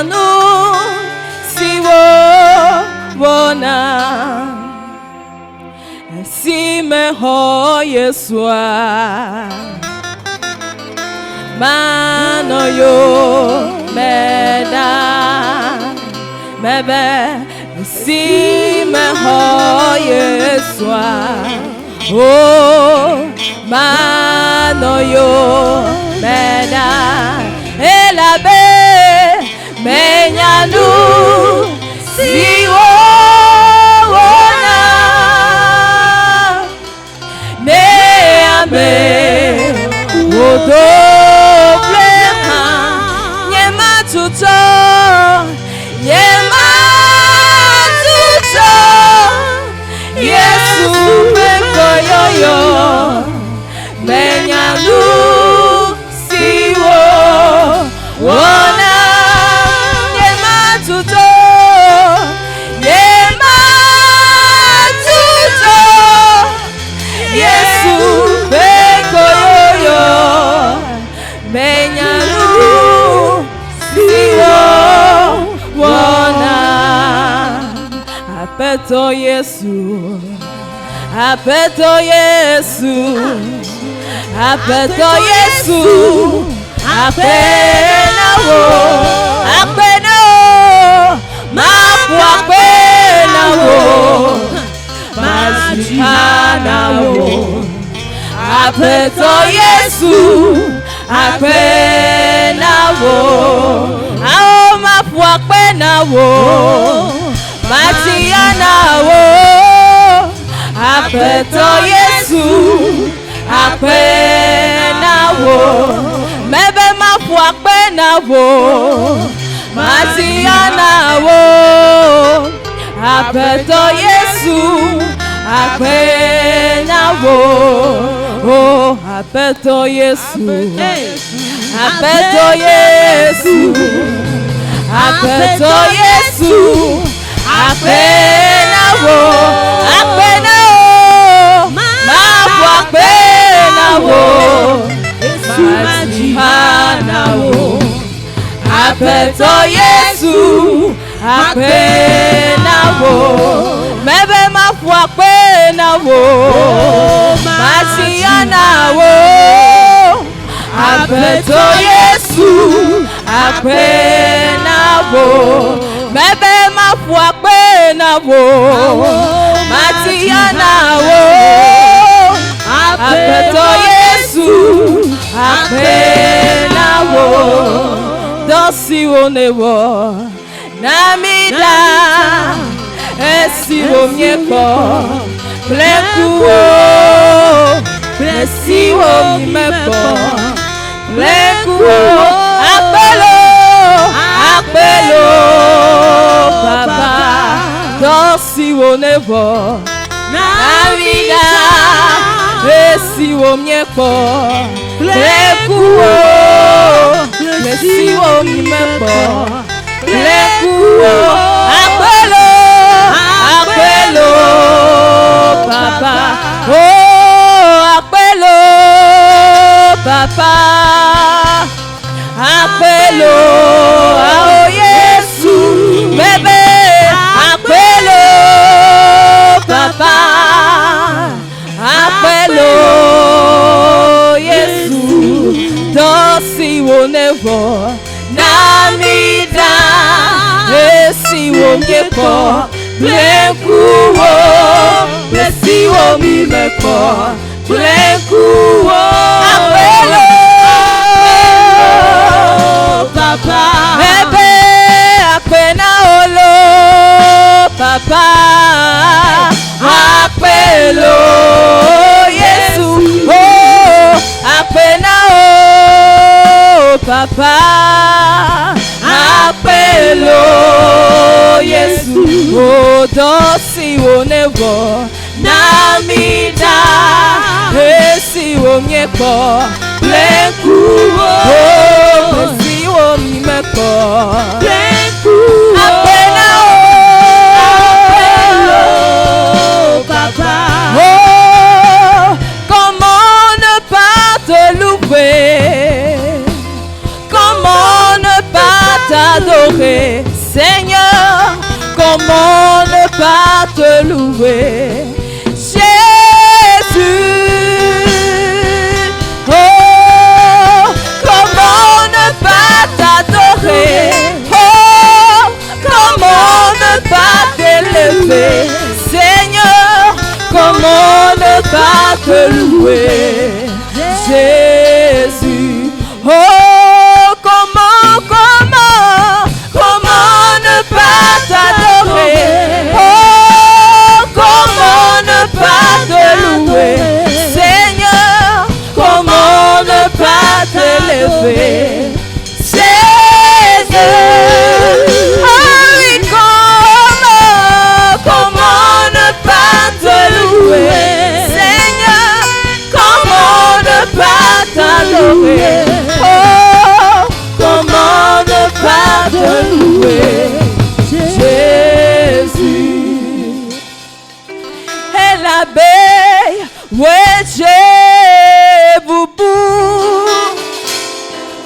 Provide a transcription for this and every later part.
menyanu siwo wona si meho Yesua mano yo meda mebe si meho Yesua oh mano yo meda elabe menyanu siwo wona ne ame odo plema nyema tuto Yesu mekoyoyo menyanu siwo wona nyema tuto Yesu mekoyoyo menyanu siwo wona apeto Yesu apeto Yesu apeto Yesu apenawo mapu apenawo mazihanawo apeto Yesu apenawo ao mapu apenawo mazihanawo apeto Yesu apenawo mebe mapu apenawo mazihanawo apeto Yesu apenawo oh apeto Yesu apeto Yesu apeto Yesu apenawo mapu apenawo mazihanawo apeto Yesu apenawo mebe mapu apenawo mazihanawo apeto Yesu apenawo mebe mapu apenawo mazihanawo apeto Yesu apenawo dosi wonewo namida esiwo myepo plekuwo plesiwo myepo plekuwo apelo papa dosi wonewo namida esiwo myepo plekuwo plesiwo myepo plekuwo apelo papa oh apelo papa apelo oh Yesu bebe apelo papa apelo Yesu dosi wonevo namida esiwo myepo plekuwo plesiwo myepo plekuwo apelo papa bebe apena olo papa apelo Yesu oh apena papa apelo Yesu oh dosi wonewo namida esiwo myepo plekuwo esiwo myepo plekuwo apena apelo papa oh comment ne pas te louer, comment ne pas t'adorer louer, Seigneur, comment ne pas te louer, Jésus. Oh, comment ne pas t'adorer, oh, comment ne pas t'élever, Seigneur, comment ne pas te louer, Jésus. Oh, comment ne pas t'adorer, oh, comment ne pas te louer, Seigneur, comment ne pas t'élever, Jésus. Oh oui, comment ne pas te louer, Seigneur, comment ne pas t'adorer, oh, comment ne pas te louer, Jésus. Et l'abeille, ouais, j'ai boubou,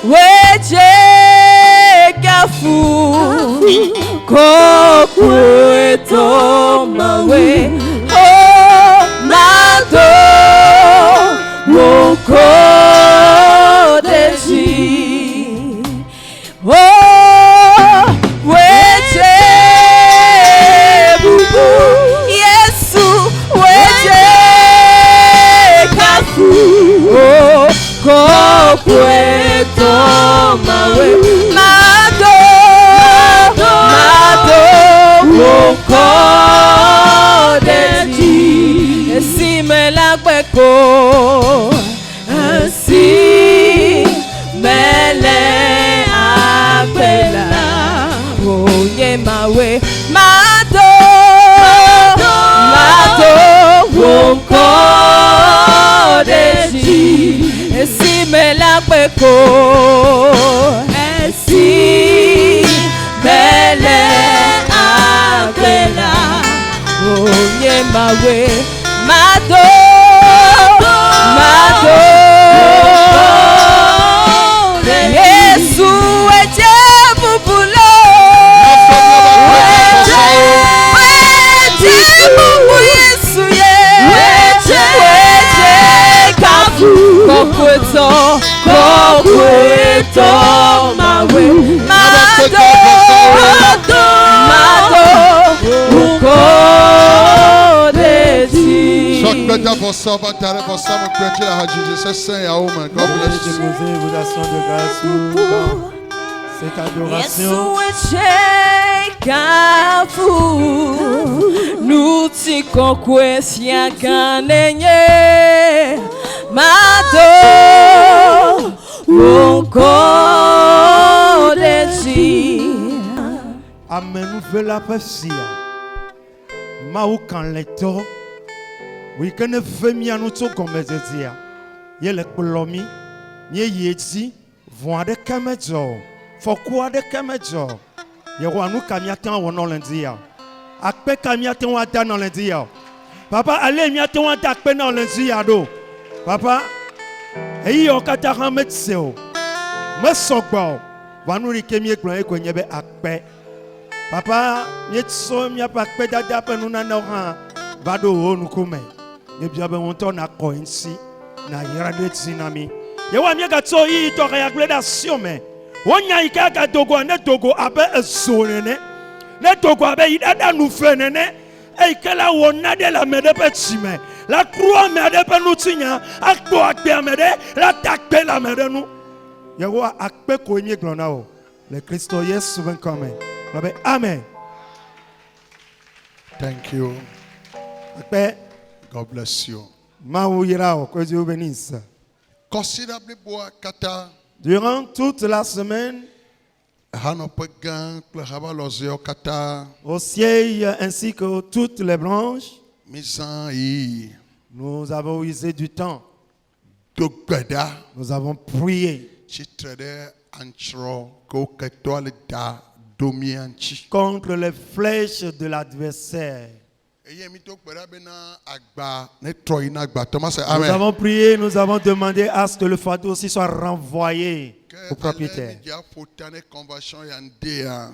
ouais, j'ai gafou, coco et tomawe, oh, mato, mon corps d'égi, oh, ouais, j'ai boubou, Yesu, ouais, j'ai gafou, oh, coco et tomawe, mato, mon corps d'égi, et si me la kweko, ainsi me la apela, oh ye mawe, mato, mon corps d'égi, et si me la kweko, ainsi me la apela, oh ye mawe, mato, Yesu eje bubulo, eje bubu Yesu ye, eje kafu, kokweto mawe, mato, ukodesi. Chaque bête pour ça, va t'arrêter pour ça, mon chrétien a dit, c'est saint et homme. God bless you. Déposer vos actions de grâce dans cette adoration. Yesu kafu, nous t'y conquessions kanenye, mato, mon corps désir. Amen. Nous voulons la passer. Maou kan leto. Oui, que ne fait mia nous tout comme je dis. Yele kolomi, nye yeti, voix de kamejo. Pourquoi de kamejo? Yero nous kamiatan wono lundi. Akpe kamiatan wata non lundi. Papa, allez miatan wata akpe non lundi ado. Papa, eyi okata hamet seo. Me sokbo. Vanu rikemie klo ko nyebe akpe. Papa, nyetso mia pa akpe dada pe nuna na ha. Vado onu kume. Ne bien ben on na coinci na yirade tsinami. Yewa miega tso yi to ya gledation me. Wonya ika ga dogo ne dogo abe ezonene. Ne dogo abe idada nu fenene. E kala wona de la mede pe chime. La croix me de pe nu tinya, akpo akpe mede, la takpe la mede nu. Yewa akpe ko nye glona o. Le Christo Yesu ben come. Amen. Thank you. Akpe God bless you. Considérablement bois kata. Durant toute la semaine, au ciel ainsi que toutes les branches, nous avons usé du temps. Nous avons prié contre les flèches de l'adversaire. Nous avons prié, nous avons demandé à ce que le fardeau aussi soit renvoyé au propriétaire.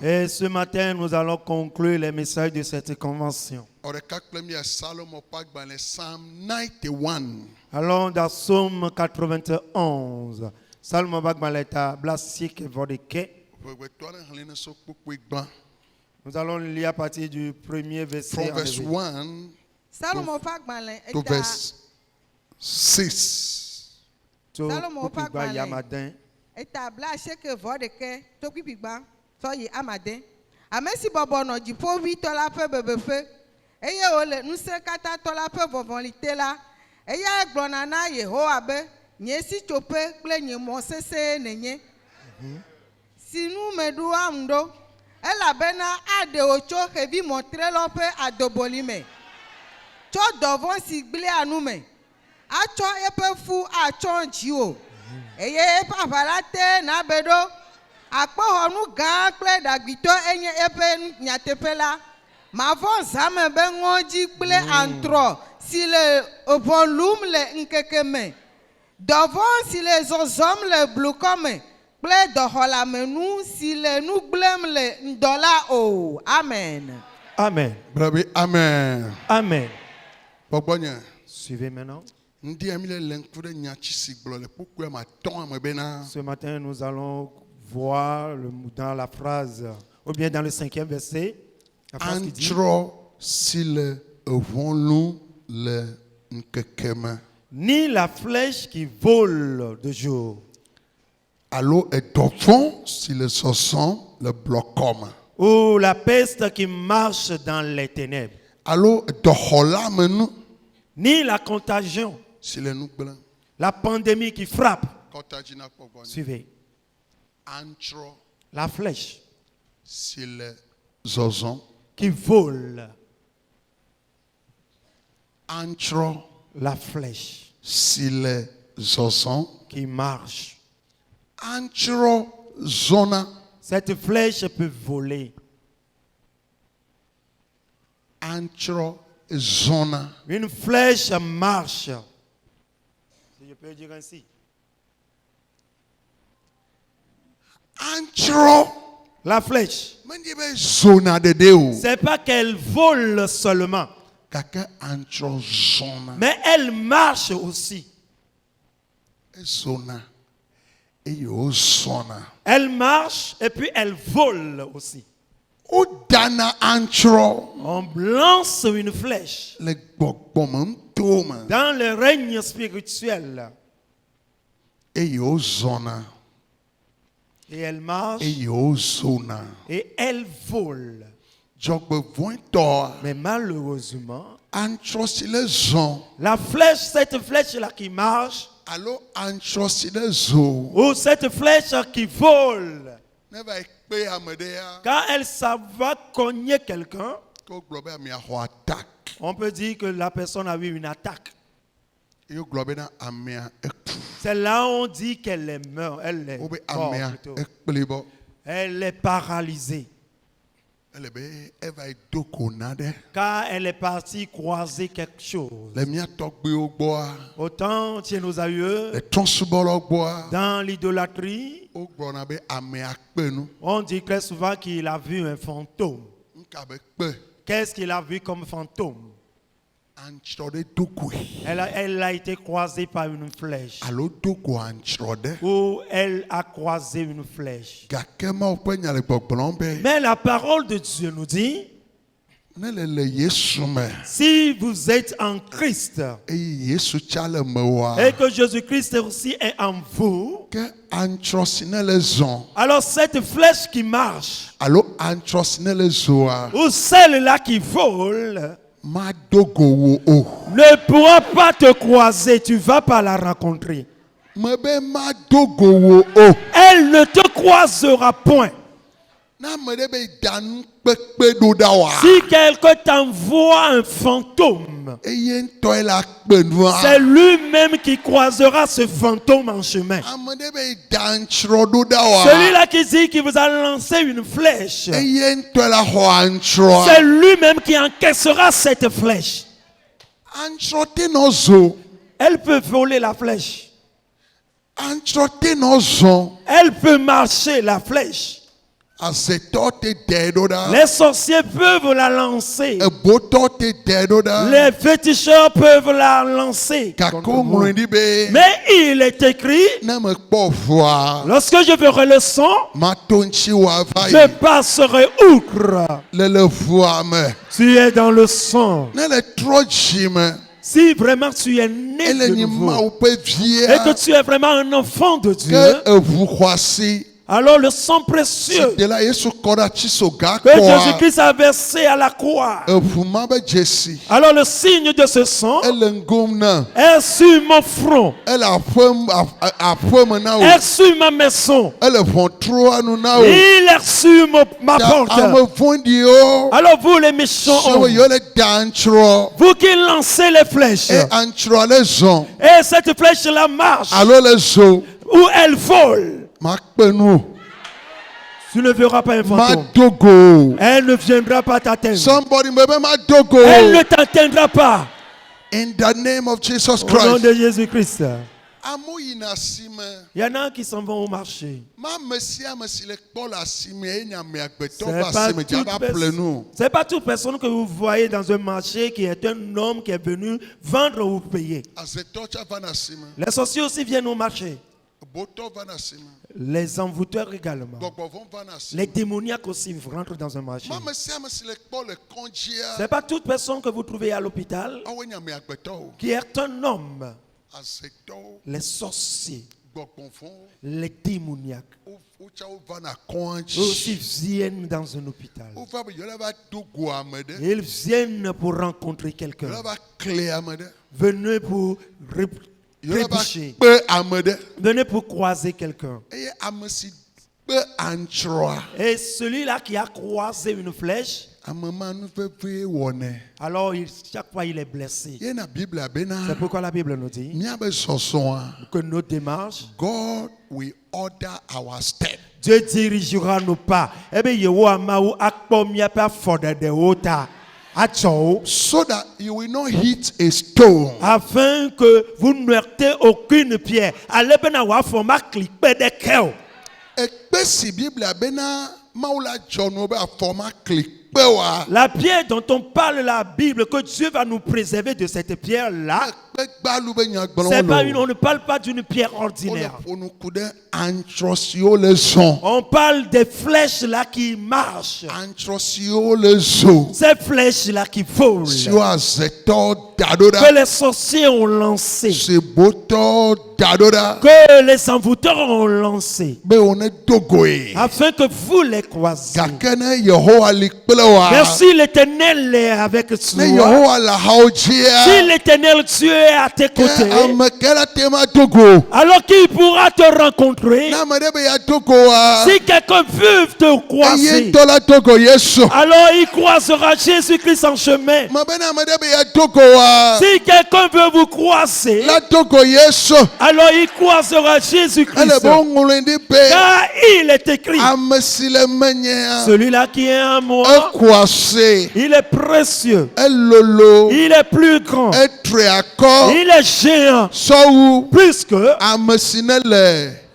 Et ce matin, nous allons conclure les messages de cette convention. Allons dans Psaume 91. Salmo Bagmaleta, Blasik Vodeke. Nous allons lire à partir du premier verset. From verse 1 to verse 6. Salomo Pagbalin. Etabla cheke vodeke toki pigba soyi amade. Amesi bobo no jipo wi tola pe bebefe. Eye ole nuse kata tola pe vovonlite la. Eye glona na Yehowa be nyesi chope kple nyemo sese nenye. Sinu medu amdo. Ela bena ade ocho hevi montre lope adobolime. Cho dovon sigle anume. Acho epe fu acho njiwo. Eye paparate na bedo. Akpo honu gan kple dagbito enye epe nyatepela. Mavon zame be ngonji kple antro. Si le volum le nkekeme. Dovon si le zozom le blukome. Ple dohola menu si le nu glem le ndola o. Amen. Amen. Bravi, amen. Amen. Pogbonya. Suivez maintenant. Ce matin, nous allons voir dans la phrase, ou bien dans le 5e verset, la phrase qui dit, ni la flèche qui vole de jour, alors est devant si le soissons le blocom, ou la peste qui marche dans les ténèbres, alors de ni la contagion, la pandémie qui frappe. Suivez. La flèche qui vole. La flèche qui marche. Cette flèche peut voler. Une flèche marche. Si je peux dire ainsi. La flèche. C'est pas qu'elle vole seulement. Mais elle marche aussi. Elle marche et puis elle vole aussi. On lance une flèche dans le règne spirituel. Et elle marche et elle vole. Mais malheureusement, la flèche, cette flèche-là qui marche, ou cette flèche qui vole, quand elle va cogner quelqu'un, on peut dire que la personne a eu une attaque. C'est là où on dit qu'elle est morte, elle est morte plutôt. Elle est paralysée. Car elle est partie croiser quelque chose. Autant chez nos aïeux, dans l'idolâtrie, on dit très souvent qu'il a vu un fantôme. Qu'est-ce qu'il a vu comme fantôme? Elle a été croisée par une flèche. Ou elle a croisé une flèche. Mais la parole de Dieu nous dit, si vous êtes en Christ et que Jésus-Christ aussi est en vous, alors cette flèche qui marche, ou celle-là qui vole, ne pourra pas te croiser, tu vas pas la rencontrer. Elle ne te croisera point. Si quelqu'un t'envoie un fantôme, c'est lui-même qui croisera ce fantôme en chemin. Celui-là qui dit qu'il vous a lancé une flèche, c'est lui-même qui encaissera cette flèche. Elle peut voler la flèche. Elle peut marcher la flèche. Les sorciers peuvent la lancer. Les féticheurs peuvent la lancer. Mais il est écrit, lorsque je verrai le sang, je passerai outre. Tu es dans le sang. Si vraiment tu es né de nouveau et que tu es vraiment un enfant de Dieu, alors le sang précieux que Jésus-Christ a versé à la croix, alors le signe de ce sang est sur mon front, est sur ma maison, il est sur ma porte. Alors vous les méchants, vous qui lancez les flèches, et cette flèche-là marche, ou elle vole, tu ne verras pas un fantôme. Elle ne viendra pas t'atteindre. Elle ne t'atteindra pas. In the name of Jesus Au nom Christ. de Jésus-Christ. Il y en a qui s'en vont au marché. C'est pas toute personne que vous voyez dans un marché qui est un homme qui est venu vendre ou payer. Les sorciers aussi viennent au marché. Les envoûteurs également. Les démoniaques aussi rentrent dans un marché. Ce n'est pas toute personne que vous trouvez à l'hôpital qui est un homme. Les sorciers, les démoniaques aussi viennent dans un hôpital. Ils viennent pour rencontrer quelqu'un. Venez pour trébucher. Venez pour croiser quelqu'un. Et celui-là qui a croisé une flèche, alors chaque fois il est blessé. C'est pourquoi la Bible nous dit que nos démarches, God will order our step. Dieu dirigera nos pas. So that you will not hit a stone. Afin que vous ne heurtez aucune pierre. Allez ben avoir format clipper des cœurs. La pierre dont on parle la Bible, que Dieu va nous préserver de cette pierre-là, c'est pas on ne parle pas d'une pierre ordinaire. On parle des flèches là qui marchent. Ces flèches là qui volent. Que les sorciers ont lancé. Que les envoûteurs ont lancé. Afin que vous les croisiez. Merci l'Éternel est avec toi. Si l'Éternel Dieu est à tes côtés, alors qui pourra te rencontrer? Si quelqu'un veut te croiser, alors il croisera Jésus-Christ en chemin. Si quelqu'un veut vous croiser, alors il croisera Jésus-Christ. Car il est écrit, celui-là qui est à moi, il est précieux. Il est plus grand. Il est géant. Plus que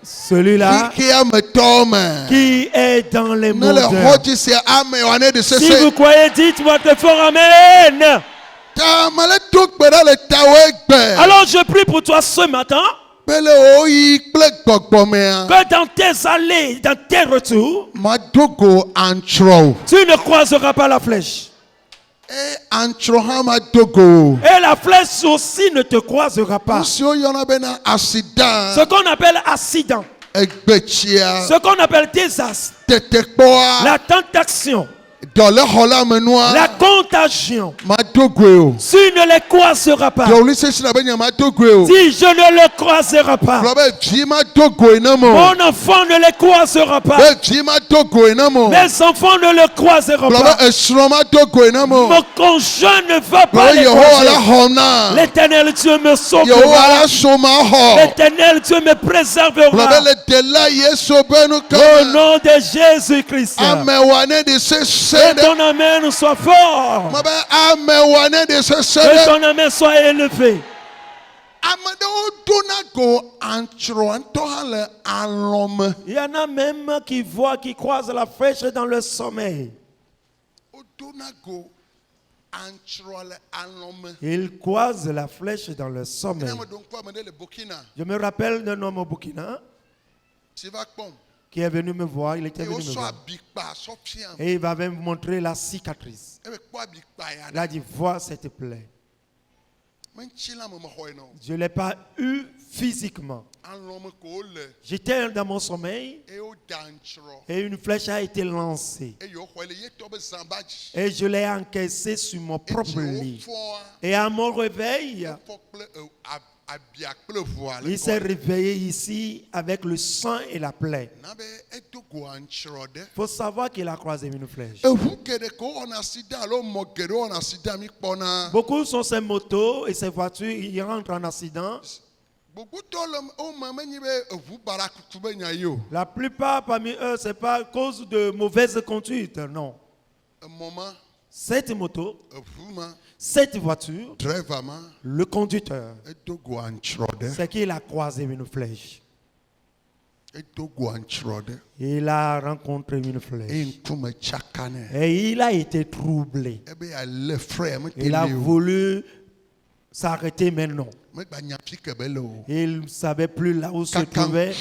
celui-là qui est dans les mondes. Si vous croyez, dites-moi très fort Amen. Alors je prie pour toi ce matin, que dans tes allées, dans tes retours, tu ne croiseras pas la flèche. Et la flèche aussi ne te croisera pas. Ce qu'on appelle accident, ce qu'on appelle désastre, la tentation, Dans le hola menoa. La contagion. Madogweo. Tu ne les croiseras pas. Dans le session abenya madogweo. Si je ne le croiserai pas. Robert Jima dogo enamo. Mon enfant ne les croisera pas. Jima dogo enamo. Mes enfants ne le croiseront pas. Robert Esroma dogo enamo. Mon conjoint ne va pas les Yehowa la croiser. hona. L'Éternel Dieu me Yehowa sauvera. la soma ho. L'Éternel Dieu me préservera. Robert le dela yeso benu Au kama. nom de Jésus-Christ. Amewane de se Que sede. ton amen soit fort. Mabe amewane de se Que sede. ton amen soit élevé. Amedewo dona go antro antohale alome. Il y en a même qui voient, qui croisent la flèche dans le sommeil. Dona go antro le alome. Ils croisent la flèche dans le sommeil. Le Burkina. Je me rappelle d'un homme au Burkina Tu vas comme. qui est venu me voir. Il était venu me voir. Et il va même me montrer la cicatrice. Il a dit, vois cette plaie. Je ne l'ai pas eu physiquement. J'étais dans mon sommeil et une flèche a été lancée. Et je l'ai encaissée sur mon propre lit. Et à mon réveil, il s'est réveillé ici avec le sang et la plaie. Il faut savoir qu'il a croisé une flèche. Beaucoup sont ces motos et ces voitures, ils rentrent en accident. La plupart parmi eux, ce n'est pas à cause de mauvaise conduite, non. Cette moto, cette voiture, le conducteur, c'est qu'il a croisé une flèche. Il a rencontré une flèche. Et il a été troublé. Il a voulu s'arrêter maintenant. Il ne savait plus là où se trouvait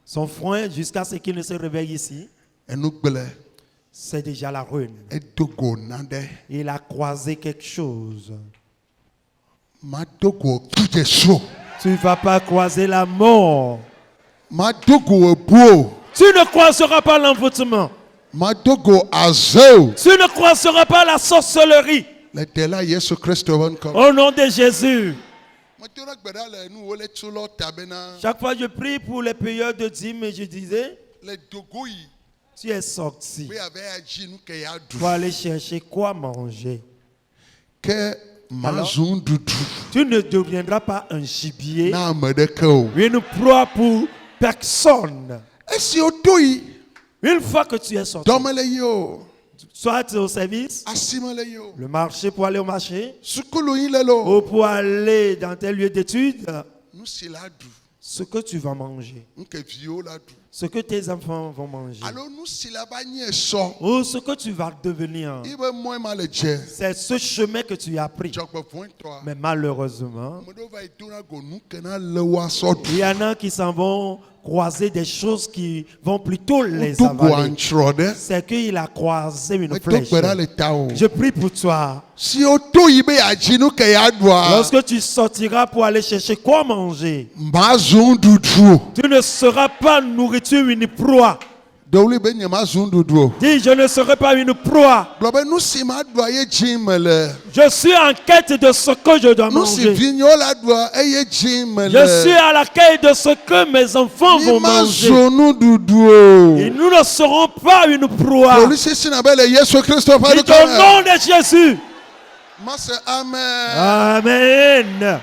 son frère jusqu'à ce qu'il ne se réveille ici. C'est déjà la ruine. Il a croisé quelque chose. Tu ne vas pas croiser la mort. Tu ne croiseras pas l'envoûtement. Tu ne croiseras pas la sorcellerie. Au nom de Jésus. Chaque fois je prie pour les payeurs de dîmes et je disais, tu es sorti pour aller chercher quoi manger. Alors, tu ne deviendras pas un gibier, une proie pour personne. Une fois que tu es sorti, soit au service, le marché pour aller au marché, ou pour aller dans tes lieux d'études, ce que tu vas manger, ce que tes enfants vont manger, ou ce que tu vas devenir, c'est ce chemin que tu as pris. Mais malheureusement, il y en a qui s'en vont croiser des choses qui vont plutôt les avaler. C'est qu'il a croisé une flèche. Je prie pour toi. Lorsque tu sortiras pour aller chercher quoi manger, tu ne seras pas nourriture, une proie. Dis, je ne serai pas une proie. Je suis en quête de ce que je dois manger. Je suis à la quête de ce que mes enfants vont manger. Et nous ne serons pas une proie. Dis au nom de Jésus. Amen.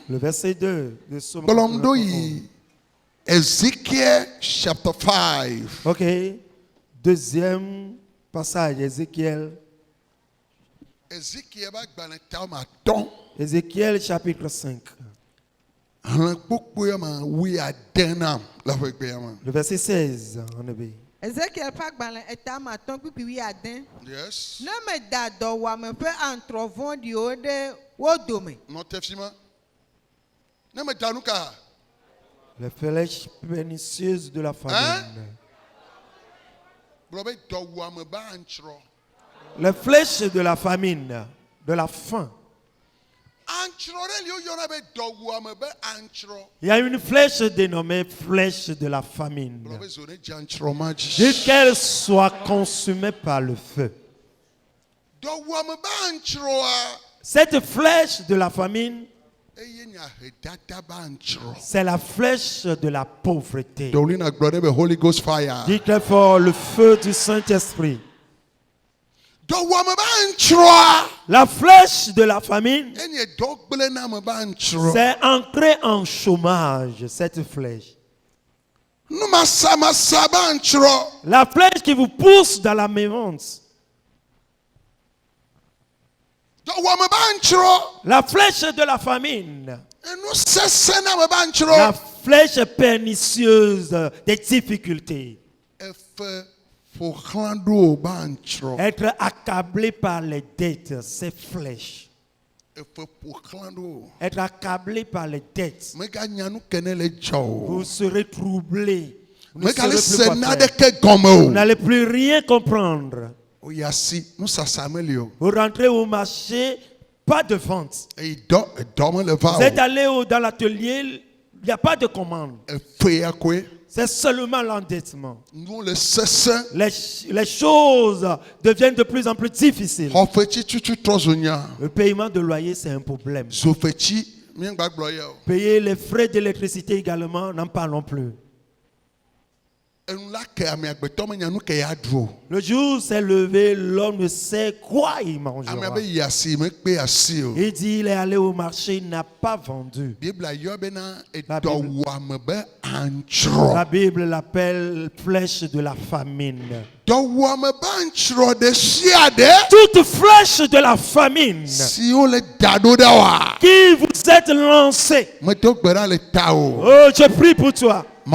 Le verset 2 de Somme. Ezekiel chapter 5. Ok. Deuxième passage, Ézéchiel. Ézéchiel chapitre 5. Le verset 16. On obéit. Ezekiel Pakbalin est à ma tongue puis adin. Yes. Ne me dado wa me peut entrevon du haut de Wodome. Non tefima. Ne me danuka. Les flèches pernicieuses de la famine. Les flèches de la famine, de la faim. Il y a une flèche dénommée flèche de la famine. Dites qu'elle soit consumée par le feu. Cette flèche de la famine, c'est la flèche de la pauvreté. Dites très fort, le feu du Saint-Esprit. La flèche de la famine, c'est entrer en chômage, cette flèche. La flèche qui vous pousse dans la mévance. La flèche de la famine. La flèche pernicieuse des difficultés. Être accablé par les dettes, ces flèches. Être accablé par les dettes. Vous serez troublé. Vous n'allez plus rien comprendre. Vous rentrez au marché, pas de vente. Vous êtes allé dans l'atelier, il n'y a pas de commande. C'est seulement l'endettement. Les choses deviennent de plus en plus difficiles. Le paiement de loyer, c'est un problème. Payer les frais d'électricité également, n'en parlons plus. Le jour s'est levé, l'homme ne sait quoi il mangera. Il dit il est allé au marché, il n'a pas vendu. La Bible l'appelle flèche de la famine. Toute flèche de la famine qui vous êtes lancé. Oh, je prie pour toi. Tu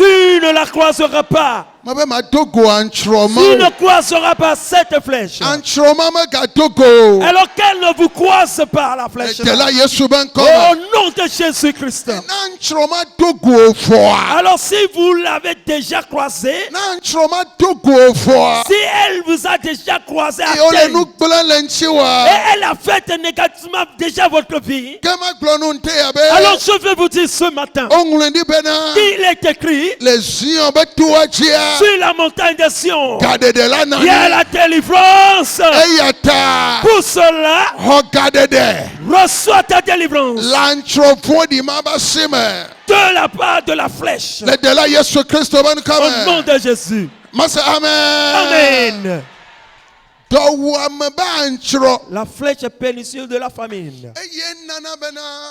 ne la croiseras pas. Tu ne croiseras pas cette flèche. Alors qu'elle ne vous croise pas la flèche. Au nom de Jésus-Christ. Alors si vous l'avez déjà croisée, si elle vous a déjà croisé à terre, et elle a fait négativement déjà votre vie, alors je veux vous dire ce matin, il est écrit sur la montagne de Sion, il y a la délivrance. Pour cela, reçois ta délivrance de la part de la flèche. Au nom de Jésus. Amen. La flèche pernicieuse de la famine.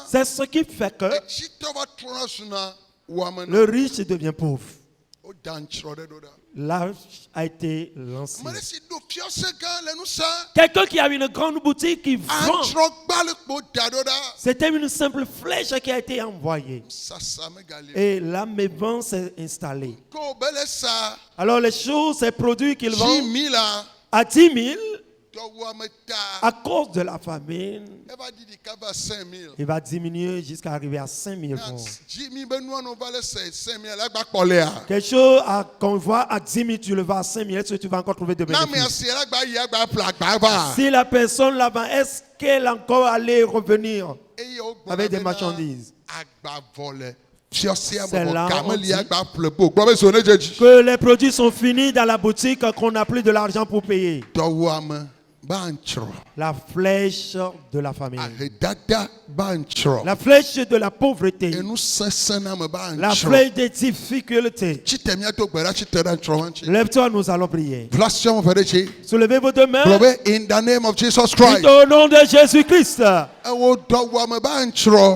C'est ce qui fait que le riche devient pauvre. L'âge a été lancé. Quelqu'un qui a une grande boutique qui vend. C'était une simple flèche qui a été envoyée. Et la mévance s'est installée. Alors les choses, ces produits qu'ils vendent à 10 000, à cause de la famine, il va diminuer jusqu'à arriver à 5 000 francs. Quelque chose qu'on voit à 10 000, tu le vends à 5 000, est-ce que tu vas encore trouver de bénéfices? Si la personne là-bas, est-ce qu'elle encore allait revenir avec des marchandises? C'est là on dit que les produits sont finis dans la boutique, qu'on n'a plus de l'argent pour payer. La flèche de la famine. La flèche de la pauvreté. La flèche des difficultés. Lève-toi, nous allons prier. Soulevez vos deux mains. In the name of Jesus Christ. Au nom de Jésus-Christ.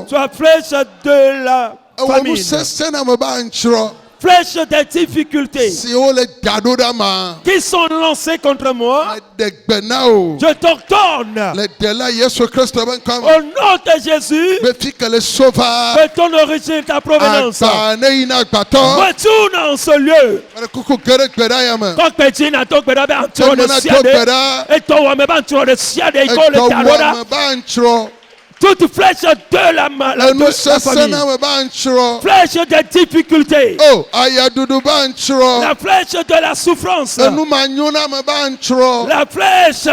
Sois flèche de la famine. Flèches des difficultés qui sont lancées contre moi, je t'ordonne au nom de Jésus que ton origine, ta provenance retourne en ce lieu. Toute flèche de la famille, flèche de difficulté, la flèche de la souffrance, la flèche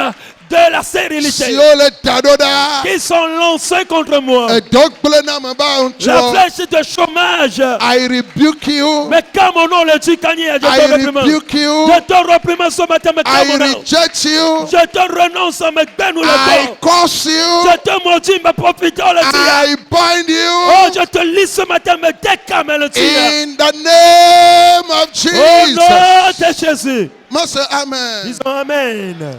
de la stérilité Si on le tadoda. qui sont lancés contre moi. Et donc, plena me ba La uncho. flèche de chômage. I rebuke you. Mais quand mon nom le dit, Kanye, je te I réprimande. rebuke you. Je te réprimande ce matin, mais I quand mon nom. reject you. Je te renonce, mais donne-nous le I corps. curse you. Je te maudis, mais profitons le tir. I bind Oh, you. je te lis ce matin, mais décame le tir. In the name of Au Jesus. nom de Jésus. Must say amen. Disons Amen.